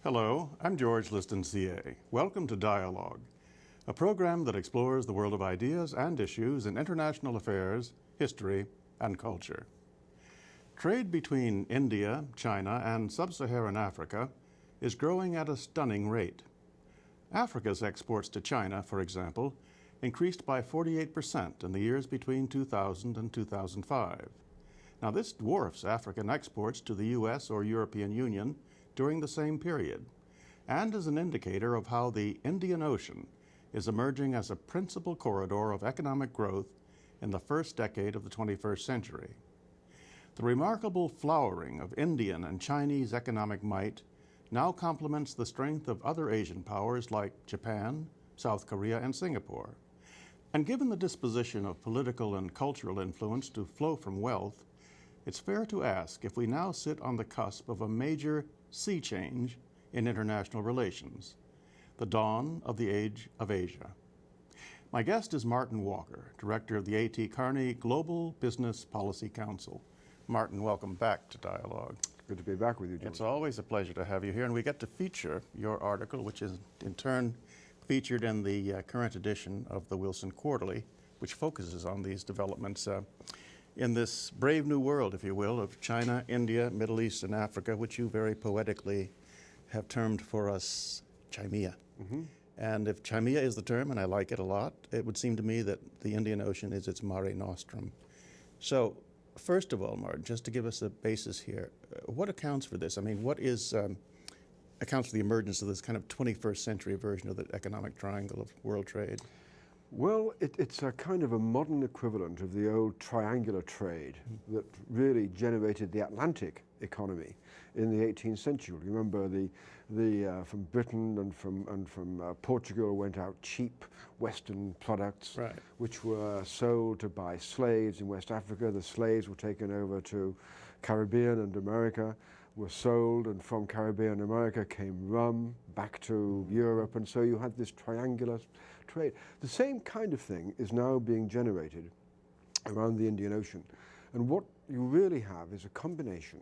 Hello, I'm George Liston, CA. Welcome to Dialogue, a program that explores the world of ideas and issues in international affairs, history, and culture. Trade between India, China, and sub-Saharan Africa is growing at a stunning rate. Africa's exports to China, for example, increased by 48% in the years between 2000 and 2005. Now, this dwarfs African exports to the U.S. or European Union during the same period, and is an indicator of how the Indian Ocean is emerging as a principal corridor of economic growth in the first decade of the 21st century. The remarkable flowering of Indian and Chinese economic might now complements the strength of other Asian powers like Japan, South Korea, and Singapore. And given the disposition of political and cultural influence to flow from wealth, it's fair to ask if we now sit on the cusp of a major sea change in international relations, the dawn of the age of Asia. My guest is Martin Walker, director of the A.T. Kearny Global Business Policy Council. Martin, welcome back to Dialogue. Good to be back with you, George. It's always a pleasure to have you here, and we get to feature your article, which is in turn featured in the current edition of the Wilson Quarterly, which focuses on these developments in this brave new world, if you will, of China, India, Middle East, and Africa, which you very poetically have termed for us Chimea. Mm-hmm. And if Chimea is the term, and I like it a lot, it would seem to me that the Indian Ocean is its mare nostrum. So, first of all, Martin, just to give us a basis here, what accounts for this? I mean, what is accounts for the emergence of this kind of 21st century version of the economic triangle of world trade? Well, it's a kind of a modern equivalent of the old triangular trade that really generated the Atlantic economy in the 18th century. Remember, from Britain and from Portugal went out cheap Western products, right, which were sold to buy slaves in West Africa. The slaves were taken over to Caribbean and America, were sold, and from Caribbean and America came rum back to Europe, and so you had this triangular trade. The same kind of thing is now being generated around the Indian Ocean, and what you really have is a combination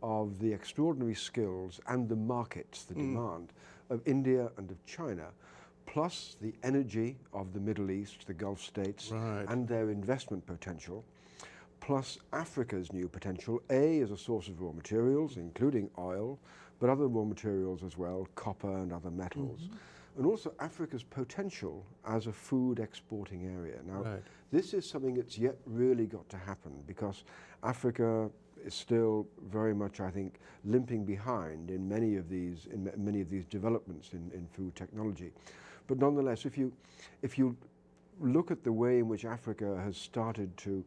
of the extraordinary skills and the markets, the demand of India and of China, plus the energy of the Middle East, the Gulf states, right, and their investment potential, plus Africa's new potential, as a source of raw materials, including oil, but other raw materials as well, copper and other metals, and also Africa's potential as a food exporting area. Now, right, this is something that's yet really got to happen, because Africa is still very much, I think, limping behind in many of these developments in food technology. But nonetheless, if you look at the way in which Africa has started to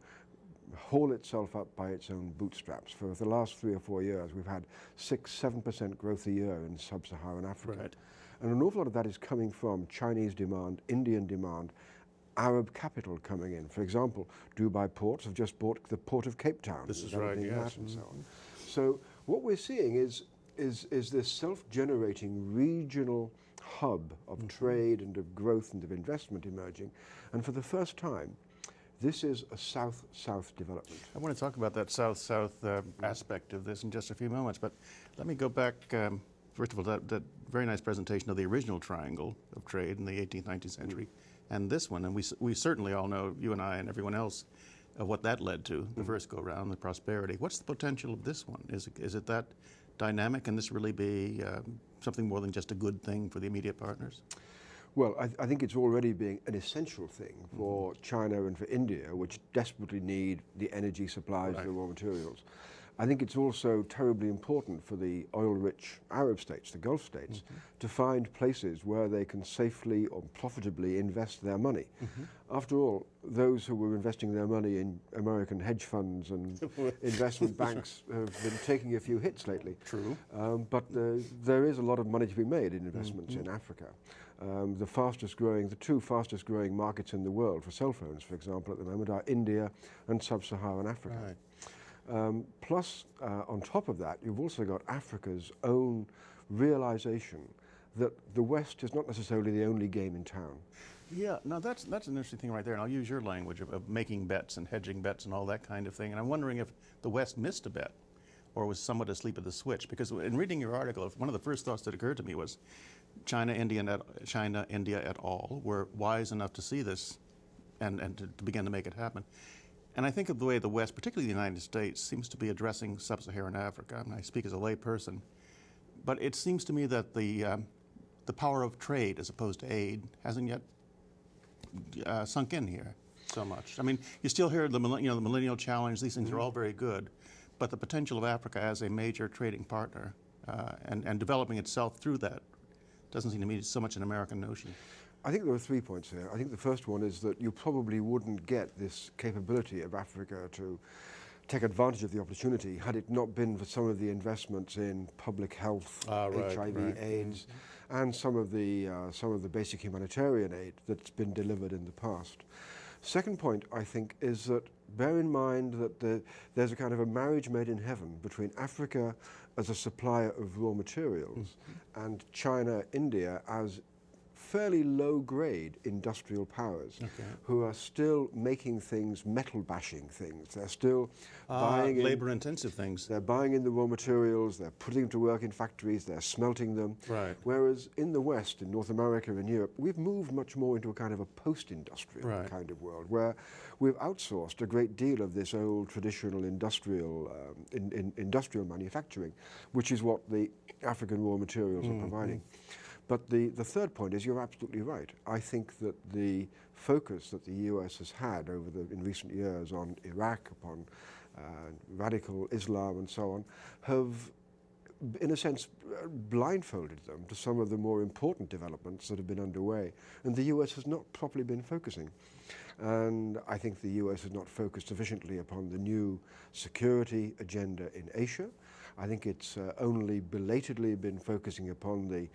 haul itself up by its own bootstraps, for the last 3 or 4 years, we've had 6-7% growth a year in sub-Saharan Africa. Right. And an awful lot of that is coming from Chinese demand, Indian demand, Arab capital coming in. For example, Dubai ports have just bought the port of Cape Town. This is right, yes. And so on. So what we're seeing is this self-generating regional hub of trade and of growth and of investment emerging. And for the first time, this is a South-South development. I want to talk about that South-South aspect of this in just a few moments, but let me go back, first of all, that very nice presentation of the original triangle of trade in the 18th, 19th century, and this one, and we certainly all know, you and I and everyone else, what that led to, the first go-round, the prosperity. What's the potential of this one? Is it that dynamic? Can this really be something more than just a good thing for the immediate partners? Well, I think it's already being an essential thing for China and for India, which desperately need the energy supplies, right, the raw materials. I think it's also terribly important for the oil-rich Arab states, the Gulf states, to find places where they can safely or profitably invest their money. After all, those who were investing their money in American hedge funds and investment banks have been taking a few hits lately. True. But there is a lot of money to be made in investments in Africa. The two fastest growing markets in the world for cell phones, for example, at the moment are India and sub-Saharan Africa. Right. Plus, on top of that, you've also got Africa's own realization that the West is not necessarily the only game in town. Yeah, now that's an interesting thing right there, and I'll use your language of making bets and hedging bets and all that kind of thing, and I'm wondering if the West missed a bet or was somewhat asleep at the switch? Because in reading your article, one of the first thoughts that occurred to me was China, India et al. Were wise enough to see this and to begin to make it happen. And I think of the way the West, particularly the United States, seems to be addressing sub-Saharan Africa. I mean, I speak as a lay person, but it seems to me that the power of trade as opposed to aid hasn't yet sunk in here so much. I mean, you still hear the millennial challenge. These things are all very good, but the potential of Africa as a major trading partner and developing itself through that doesn't seem to me so much an American notion. I think there are 3 points here. I think the first one is that you probably wouldn't get this capability of Africa to take advantage of the opportunity had it not been for some of the investments in public health, HIV, AIDS, and some of the basic humanitarian aid that's been delivered in the past. Second point, I think, is that bear in mind that there's a kind of a marriage made in heaven between Africa as a supplier of raw materials and China, India as fairly low-grade industrial powers who are still making things, metal-bashing things. They're still buying in labor-intensive things. They're buying in the raw materials, they're putting them to work in factories, they're smelting them. Right. Whereas in the West, in North America and Europe, we've moved much more into a kind of a post-industrial kind of world where we've outsourced a great deal of this old traditional industrial manufacturing, which is what the African raw materials are providing. But the third point is you're absolutely right. I think that the focus that the US has had in recent years on Iraq, upon radical Islam and so on, have, in a sense, blindfolded them to some of the more important developments that have been underway. And the US has not properly been focusing. And I think the US has not focused sufficiently upon the new security agenda in Asia. I think it's only belatedly been focusing upon the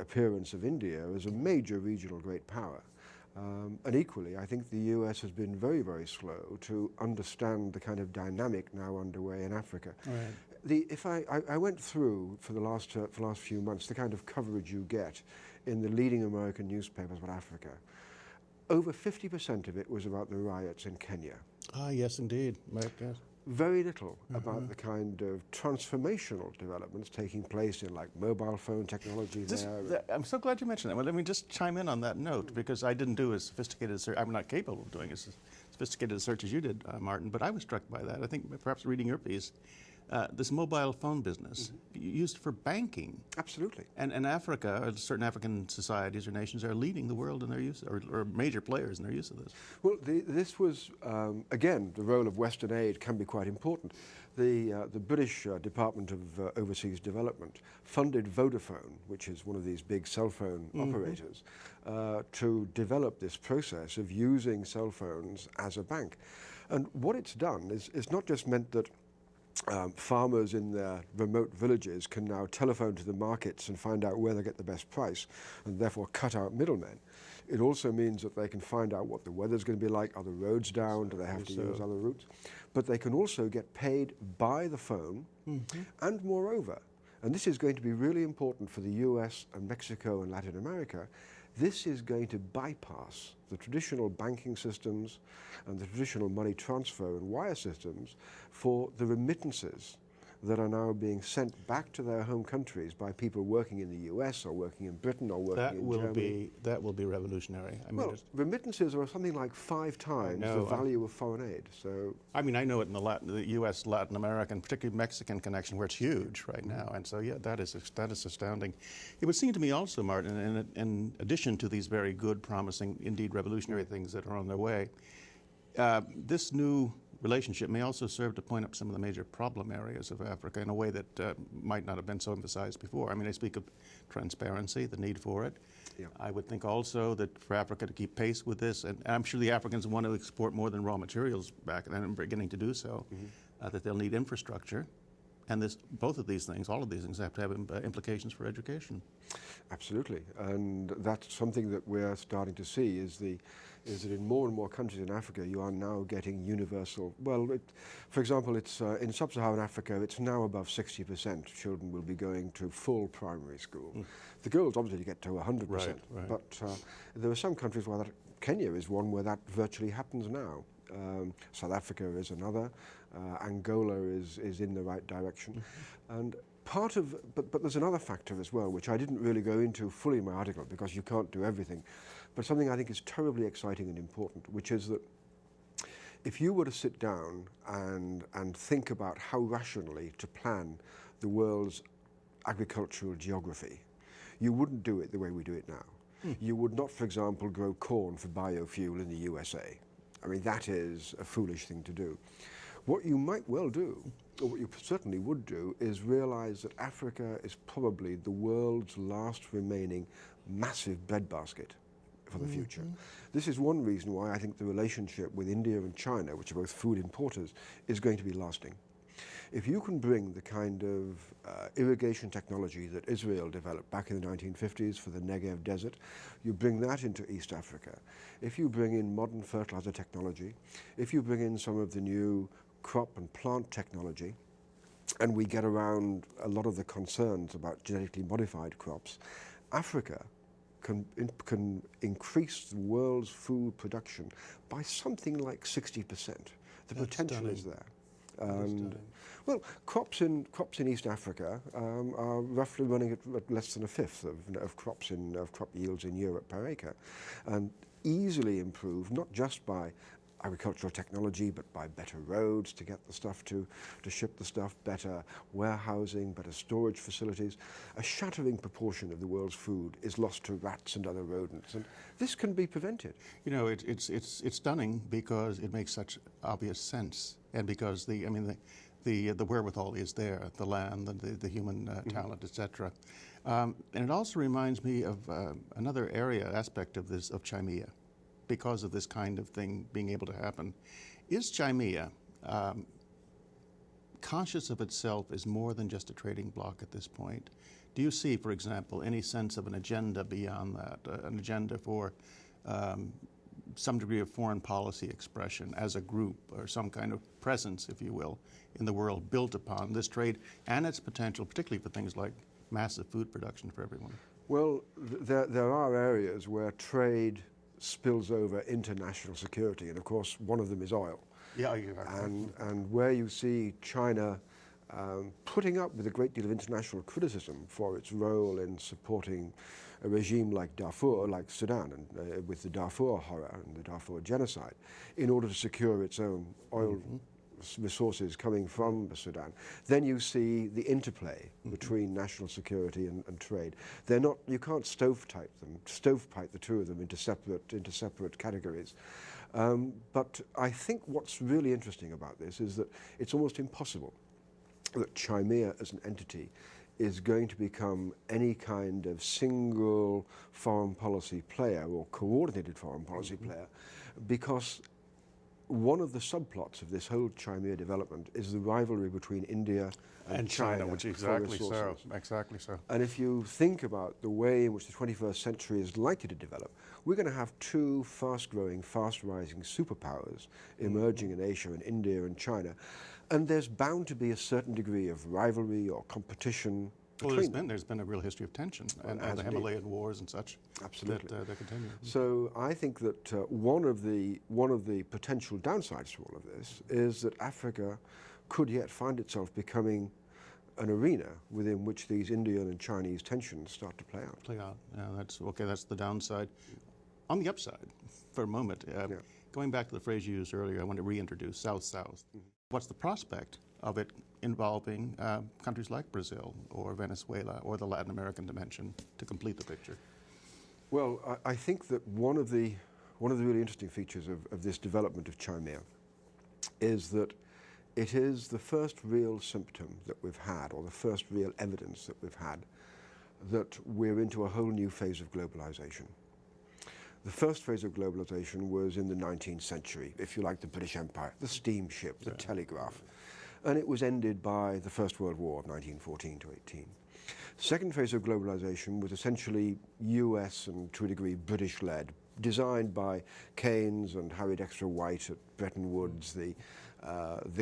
appearance of India as a major regional great power. And equally, I think the US has been very, very slow to understand the kind of dynamic now underway in Africa. Right. I went through for the last few months the kind of coverage you get in the leading American newspapers about Africa. Over 50% of it was about the riots in Kenya. Ah, yes, indeed. Yes. Very little about the kind of transformational developments taking place in like mobile phone technology I'm so glad you mentioned that. Well, let me just chime in on that note because I didn't do as sophisticated a search. I'm not capable of doing as sophisticated a search as you did, Martin, but I was struck by that. I think perhaps reading your piece, this mobile phone business used for banking. Absolutely. And Africa, certain African societies or nations are leading the world in their use, or major players in their use of this. Well, this was, again, the role of Western aid can be quite important. The British Department of Overseas Development funded Vodafone, which is one of these big cell phone operators, to develop this process of using cell phones as a bank. And what it's done is not just meant that farmers in their remote villages can now telephone to the markets and find out where they get the best price and therefore cut out middlemen. It also means that they can find out what the weather's going to be like. Are the roads down? Do they have to use other routes? But they can also get paid by the phone. And moreover, and this is going to be really important for the US and Mexico and Latin America, this is going to bypass the traditional banking systems and the traditional money transfer and wire systems for the remittances that are now being sent back to their home countries by people working in the US or working in Britain or working in Germany. That will be revolutionary. I mean, well, remittances are something like 5 times the value of foreign aid. So I mean, I know it in the U.S., Latin American, particularly Mexican connection, where it's huge right now. And so, yeah, that is astounding. It would seem to me also, Martin, in addition to these very good, promising, indeed revolutionary things that are on their way, this new relationship may also serve to point up some of the major problem areas of Africa in a way that might not have been so emphasized before. I mean, I speak of transparency, the need for it. Yeah. I would think also that for Africa to keep pace with this, and I'm sure the Africans want to export more than raw materials back, and are beginning to do so, that they'll need infrastructure. And both of these things, all of these things have to have implications for education. Absolutely, and that's something that we're starting to see is that in more and more countries in Africa you are now getting universal, for example, it's in sub-Saharan Africa it's now above 60% children will be going to full primary school. The girls obviously get to 100%, right. But there are some countries where Kenya is one where that virtually happens now. South Africa is another. Angola is in the right direction. And part of, but there's another factor as well, which I didn't really go into fully in my article because you can't do everything, but something I think is terribly exciting and important, which is that if you were to sit down and think about how rationally to plan the world's agricultural geography, you wouldn't do it the way we do it now. You would not, for example, grow corn for biofuel in the USA. I mean, that is a foolish thing to do. What you might well do, or what you certainly would do, is realize that Africa is probably the world's last remaining massive breadbasket for the future. This is one reason why I think the relationship with India and China, which are both food importers, is going to be lasting. If you can bring the kind of irrigation technology that Israel developed back in the 1950s for the Negev desert, you bring that into East Africa. If you bring in modern fertilizer technology, if you bring in some of the new crop and plant technology, and we get around a lot of the concerns about genetically modified crops, Africa can increase the world's food production by something like 60%. The potential is there. Well, crops in East Africa are roughly running at less than a fifth of crop yields in Europe per acre, and easily improved not just by agricultural technology, but by better roads to get the stuff to ship the stuff, better warehousing, better storage facilities. A shattering proportion of the world's food is lost to rats and other rodents, and this can be prevented. You know, it's stunning because it makes such obvious sense, and because the wherewithal is there, the land, the human talent, etc. And it also reminds me of another aspect of this, of Chimea, because of this kind of thing being able to happen. Is Chimea conscious of itself as more than just a trading bloc at this point? Do you see, for example, any sense of an agenda beyond that, an agenda for some degree of foreign policy expression as a group, or some kind of presence, if you will, in the world built upon this trade and its potential, particularly for things like massive food production for everyone? Well, there are areas where trade spills over into national security, and of course one of them is oil. Yeah, you're right. And where you see China putting up with a great deal of international criticism for its role in supporting a regime like Darfur, like Sudan, and with the Darfur horror and the Darfur genocide, in order to secure its own oil resources coming from Sudan, then you see the interplay between national security and trade. They're not, you can't stovepipe the two of them into separate categories. But I think what's really interesting about this is that it's almost impossible that Chimea as an entity is going to become any kind of single foreign policy player or coordinated foreign policy player, because one of the subplots of this whole Chimea development is the rivalry between India and China, which exactly so. And if you think about the way in which the 21st century is likely to develop, we're going to have two fast-growing, fast-rising superpowers emerging in Asia, in India and China, and there's bound to be a certain degree of rivalry or competition. Well, there's been a real history of tension, and the Himalayan wars and such. Absolutely, that continue. So I think that one of the potential downsides to all of this is that Africa could yet find itself becoming an arena within which these Indian and Chinese tensions start to play out. Yeah, that's okay. That's the downside. On the upside, for a moment, going back to the phrase you used earlier, I want to reintroduce South-South. What's the prospect of it involving countries like Brazil or Venezuela or the Latin American dimension to complete the picture? Well, I think that one of the really interesting features of this development of Chimea is that it is the first real symptom that we've had, or the first real evidence that we've had, that we're into a whole new phase of globalization. The first phase of globalization was in the 19th century, if you like, the British Empire, the steamship, the telegraph, and it was ended by the First World War of 1914 to 18. Second phase of globalization was essentially US and to a degree British-led, designed by Keynes and Harry Dexter White at Bretton Woods, the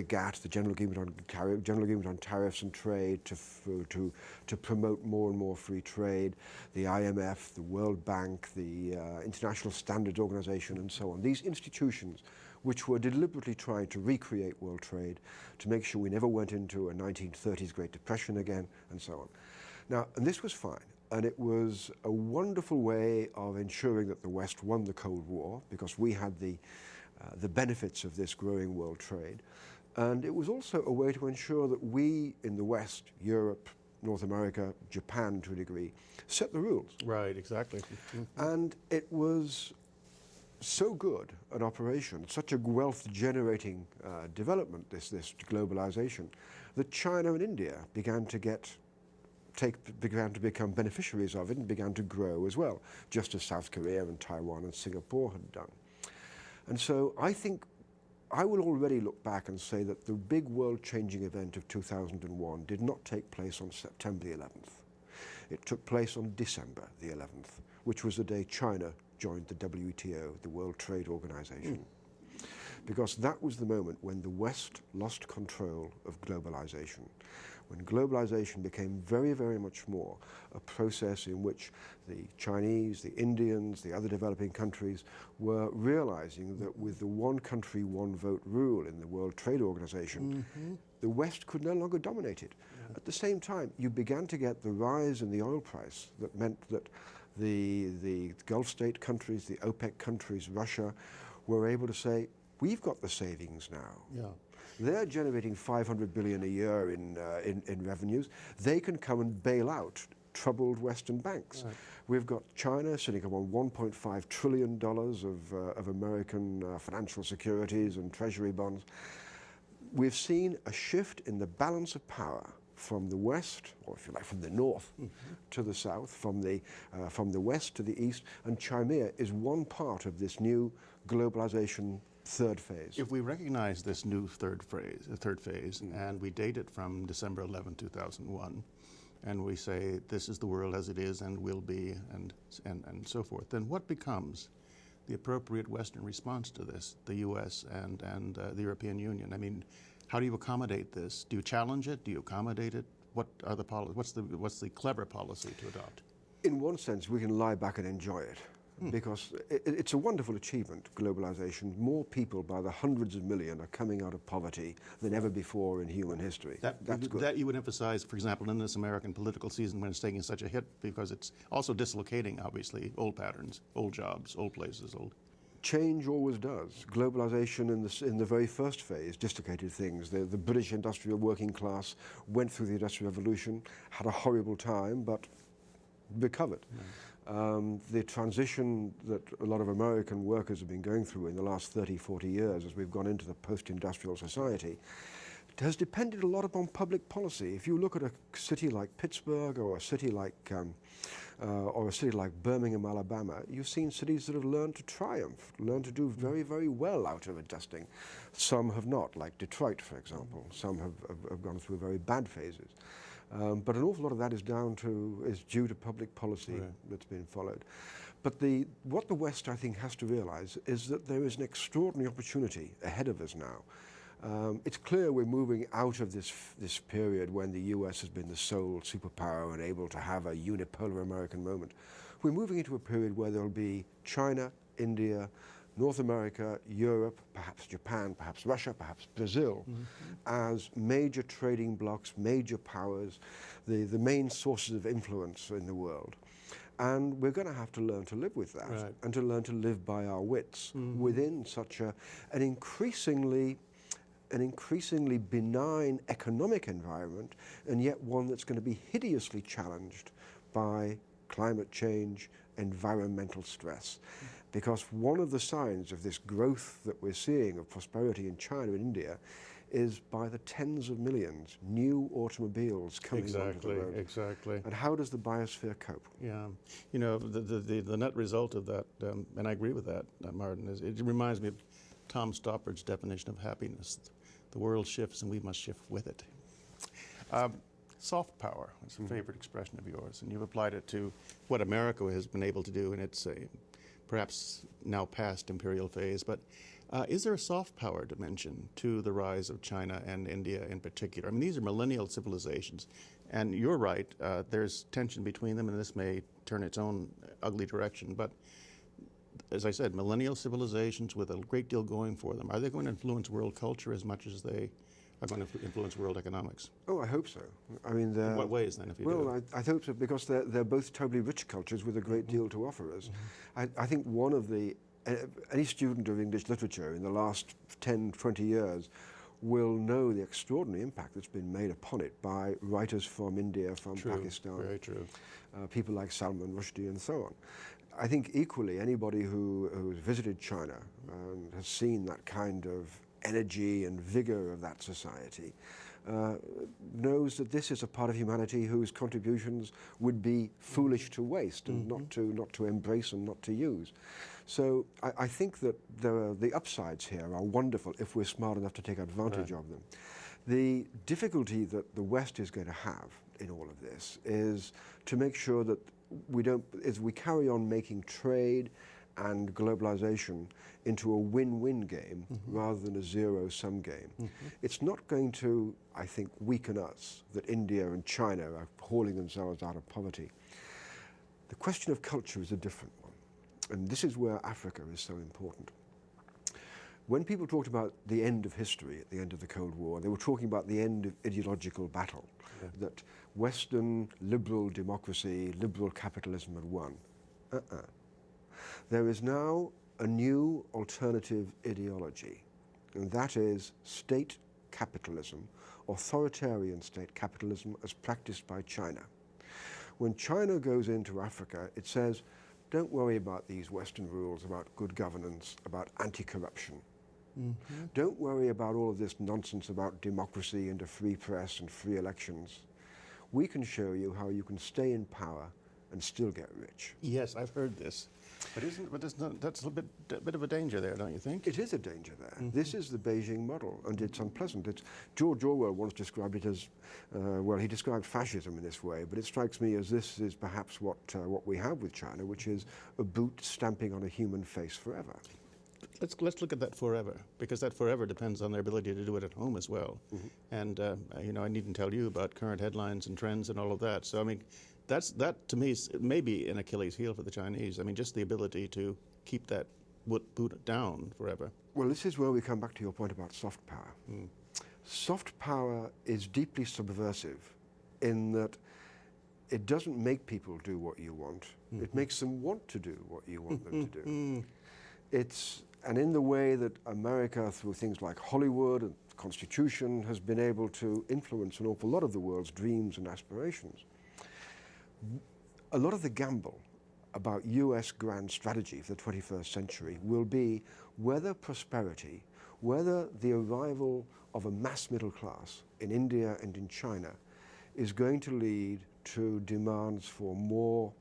GATT, the General Agreement on Tariffs and Trade, to promote more and more free trade, the IMF, the World Bank, the International Standards Organization, and so on. These institutions which were deliberately trying to recreate world trade, to make sure we never went into a 1930s Great Depression again, and so on. Now, and this was fine, and it was a wonderful way of ensuring that the West won the Cold War, because we had the benefits of this growing world trade. And it was also a way to ensure that we in the West, Europe, North America, Japan to a degree, set the rules. Right, exactly. And it was so good an operation, such a wealth-generating development, this globalization, that China and India began to become beneficiaries of it and began to grow as well, just as South Korea and Taiwan and Singapore had done. And so I think I will already look back and say that the big world-changing event of 2001 did not take place on September the 11th. It took place on December the 11th, which was the day China joined the WTO, the World Trade Organization. Because that was the moment when the West lost control of globalization, when globalization became very, very much more a process in which the Chinese, the Indians, the other developing countries were realizing that with the one country, one vote rule in the World Trade Organization, the West could no longer dominate it. Yeah. At the same time, you began to get the rise in the oil price that meant that the Gulf state countries, the OPEC countries, Russia, were able to say, we've got the savings now. Yeah. They're generating $500 billion a year in revenues. They can come and bail out troubled Western banks. Right. We've got China sitting on $1.5 trillion of American financial securities and treasury bonds. We've seen a shift in the balance of power from the West, or if you like, from the North to the South, from the West to the East, and Chimea is one part of this new globalization third phase. If we recognize this new third phase, and we date it from December 11, 2001, and we say this is the world as it is and will be, and so forth, then what becomes the appropriate Western response to this, the U.S. and the European Union? I mean, how do you accommodate this? Do you challenge it? Do you accommodate it? What are the what's the clever policy to adopt? In one sense, we can lie back and enjoy it. Because it's a wonderful achievement, globalization. More people by the hundreds of million are coming out of poverty than ever before in human history. That's good. That you would emphasize, for example, in this American political season when it's taking such a hit, because it's also dislocating, obviously, old patterns, old jobs, old places, old... Change always does. Globalization in the very first phase dislocated things. The British industrial working class went through the Industrial Revolution, had a horrible time, but recovered. The transition that a lot of American workers have been going through in the last 30, 40 years as we've gone into the post-industrial society has depended a lot upon public policy. If you look at a city like Pittsburgh or a city like Birmingham, Alabama, you've seen cities that have learned to triumph, learned to do very, very well out of adjusting. Some have not, like Detroit, for example. Some have gone through very bad phases. But an awful lot of that is due to public policy that's been followed. But what the West, I think, has to realize is that there is an extraordinary opportunity ahead of us now. It's clear we're moving out of this period when the US has been the sole superpower and able to have a unipolar American moment. We're moving into a period where there'll be China, India, North America, Europe, perhaps Japan, perhaps Russia, perhaps Brazil, as major trading blocs, major powers, the main sources of influence in the world. And we're going to have to learn to live with that, and to learn to live by our wits within such an increasingly benign economic environment, and yet one that's going to be hideously challenged by climate change, environmental stress. Because one of the signs of this growth that we're seeing of prosperity in China and India is by the tens of millions new automobiles coming onto the road. Exactly. And how does the biosphere cope? Yeah, you know, the net result of that, and I agree with that, Martin, is it reminds me of Tom Stoppard's definition of happiness. The world shifts and we must shift with it. Soft power is a favorite expression of yours, and you've applied it to what America has been able to do in its perhaps now past imperial phase. But is there a soft power dimension to the rise of China and India in particular? I mean, these are millennial civilizations, and you're right, there's tension between them, and this may turn its own ugly direction. But as I said, millennial civilizations with a great deal going for them. Are they going to influence world culture as much as they are going to influence world economics? Oh, I hope so. I mean, In what ways then, if you do? well, I hope so because they're both terribly rich cultures with a great deal to offer us. I think one of the any student of English literature in the last 10, 20 years will know the extraordinary impact that's been made upon it by writers from India, from Pakistan, very true. People like Salman Rushdie and so on. I think equally anybody who's visited China and has seen that kind of energy and vigor of that society knows that this is a part of humanity whose contributions would be foolish to waste and not to embrace and not to use. So I think that the upsides here are wonderful if we're smart enough to take advantage of them. The difficulty that the West is going to have in all of this is to make sure that we carry on making trade and globalization into a win-win game rather than a zero-sum game. It's not going to, I think, weaken us that India and China are hauling themselves out of poverty. The question of culture is a different one, and this is where Africa is so important. When people talked about the end of history at the end of the Cold War, they were talking about the end of ideological battle, that Western liberal democracy, liberal capitalism had won. There is now a new alternative ideology, and that is state capitalism, authoritarian state capitalism as practiced by China. When China goes into Africa, it says, don't worry about these Western rules about good governance, about anti-corruption. Don't worry about all of this nonsense about democracy and a free press and free elections. We can show you how you can stay in power and still get rich. Yes, I've heard this. That's a bit of a danger there, don't you think? It is a danger there. This is the Beijing model, and it's unpleasant. George Orwell once described it as, well, he described fascism in this way, but it strikes me as this is perhaps what we have with China, which is a boot stamping on a human face forever. Let's look at that forever, because that forever depends on their ability to do it at home as well. And I needn't tell you about current headlines and trends and all of that. So I mean, that to me is maybe an Achilles heel for the Chinese. I mean, just the ability to keep that boot down forever. Well, this is where we come back to your point about soft power. Soft power is deeply subversive in that it doesn't make people do what you want. It makes them want to do what you want them to do. And in the way that America, through things like Hollywood and the Constitution, has been able to influence an awful lot of the world's dreams and aspirations, a lot of the gamble about US grand strategy for the 21st century will be whether prosperity, whether the arrival of a mass middle class in India and in China is going to lead to demands for more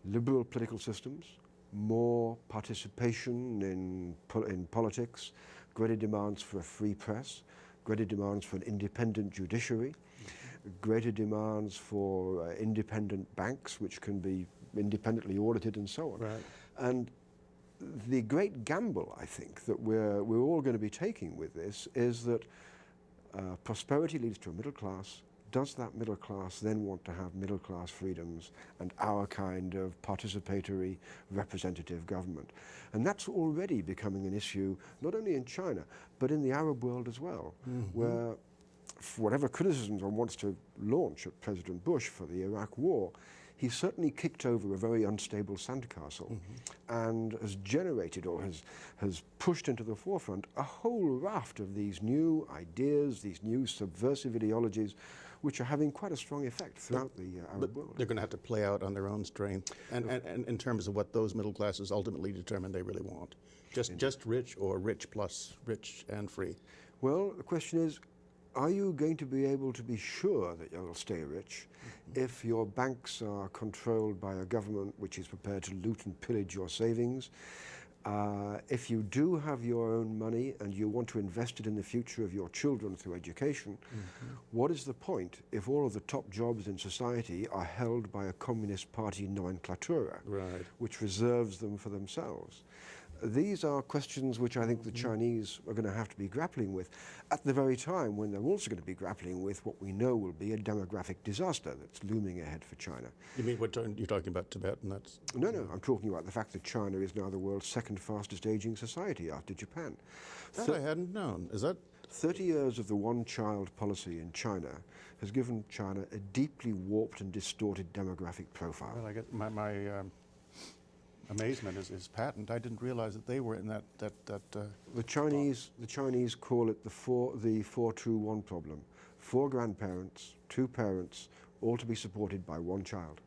liberal political systems, more participation in politics, greater demands for a free press, greater demands for an independent judiciary, greater demands for independent banks which can be independently audited and so on. Right. And the great gamble, I think, that we're all going to be taking with this is that prosperity leads to a middle class. Does that middle class then want to have middle class freedoms and our kind of participatory representative government? And that's already becoming an issue, not only in China, but in the Arab world as well, where whatever criticisms one wants to launch at President Bush for the Iraq war, he certainly kicked over a very unstable sandcastle and has generated or has pushed into the forefront a whole raft of these new ideas, these new subversive ideologies, which are having quite a strong effect throughout the Arab world. They're going to have to play out on their own strength and in terms of what those middle classes ultimately determine they really want. Just rich or rich plus rich and free. Well, the question is, are you going to be able to be sure that you'll stay rich if your banks are controlled by a government which is prepared to loot and pillage your savings? If you do have your own money and you want to invest it in the future of your children through education, what is the point if all of the top jobs in society are held by a Communist Party nomenclatura, which reserves them for themselves? These are questions which I think the Chinese are going to have to be grappling with at the very time when they're also going to be grappling with what we know will be a demographic disaster that's looming ahead for China. You mean you're talking about Tibet, and that's... No, I'm talking about the fact that China is now the world's second fastest aging society after Japan. That I hadn't known. Is that... 30 years of the one-child policy in China has given China a deeply warped and distorted demographic profile. Well, I guess my amazement is patent. I didn't realize that they were in that. The Chinese call it the 4-2-1 problem. 4 grandparents, 2 parents, all to be supported by 1 child.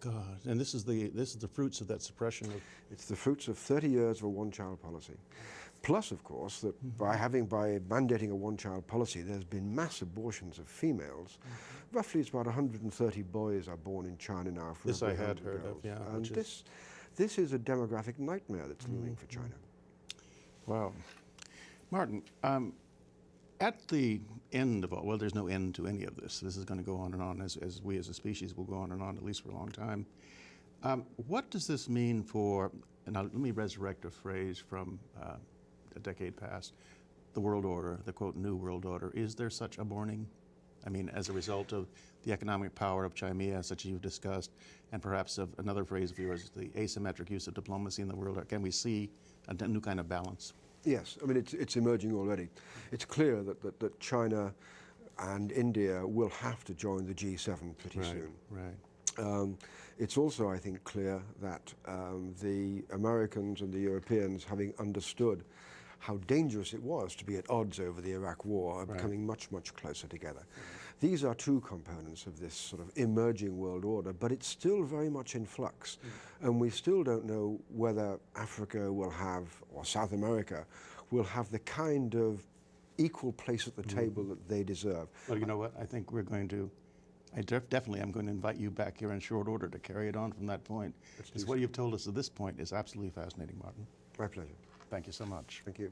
God, and this is the fruits of that suppression of... It's the fruits of 30 years of a one-child policy. Plus, of course, that by mandating a one-child policy, there's been mass abortions of females. Roughly, it's about 130 boys are born in China now. For this I every had 100 heard girls. of, yeah. And this is a demographic nightmare that's looming for China. Wow. Martin, at the end of all, well, there's no end to any of this. This is going to go on and on, as we as a species will go on and on, at least for a long time. What does this mean for, and now let me resurrect a phrase from a decade past, the world order, the quote, new world order. Is there such a morning? I mean, as a result of the economic power of Chimea, such as you've discussed, and perhaps of another phrase of yours, the asymmetric use of diplomacy in the world, can we see a new kind of balance? Yes, I mean, it's emerging already. It's clear that China and India will have to join the G7 pretty soon. Right. It's also, I think, clear that the Americans and the Europeans, having understood how dangerous it was to be at odds over the Iraq war, are becoming much, much closer together. These are 2 components of this sort of emerging world order, but it's still very much in flux. And we still don't know whether Africa will have, or South America, will have the kind of equal place at the table that they deserve. Well, you know what? I think we're going to, definitely I'm going to invite you back here in short order to carry it on from that point. Because what you've told us at this point is absolutely fascinating, Martin. My pleasure. Thank you so much. Thank you.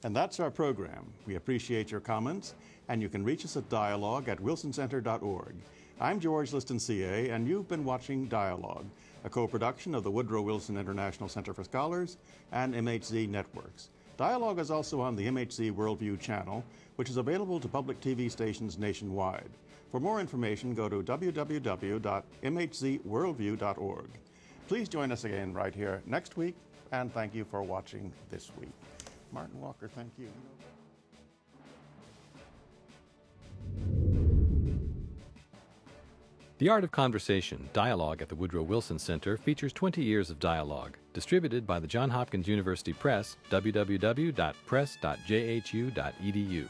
And that's our program. We appreciate your comments, and you can reach us at dialogue@wilsoncenter.org. I'm George Liston, CA, and you've been watching Dialogue, a co-production of the Woodrow Wilson International Center for Scholars and MHZ Networks. Dialogue is also on the MHZ Worldview channel, which is available to public TV stations nationwide. For more information, go to www.mhzworldview.org. Please join us again right here next week, and thank you for watching this week. Martin Walker, thank you. The Art of Conversation, Dialogue at the Woodrow Wilson Center features 20 years of dialogue, distributed by the Johns Hopkins University Press, www.press.jhu.edu.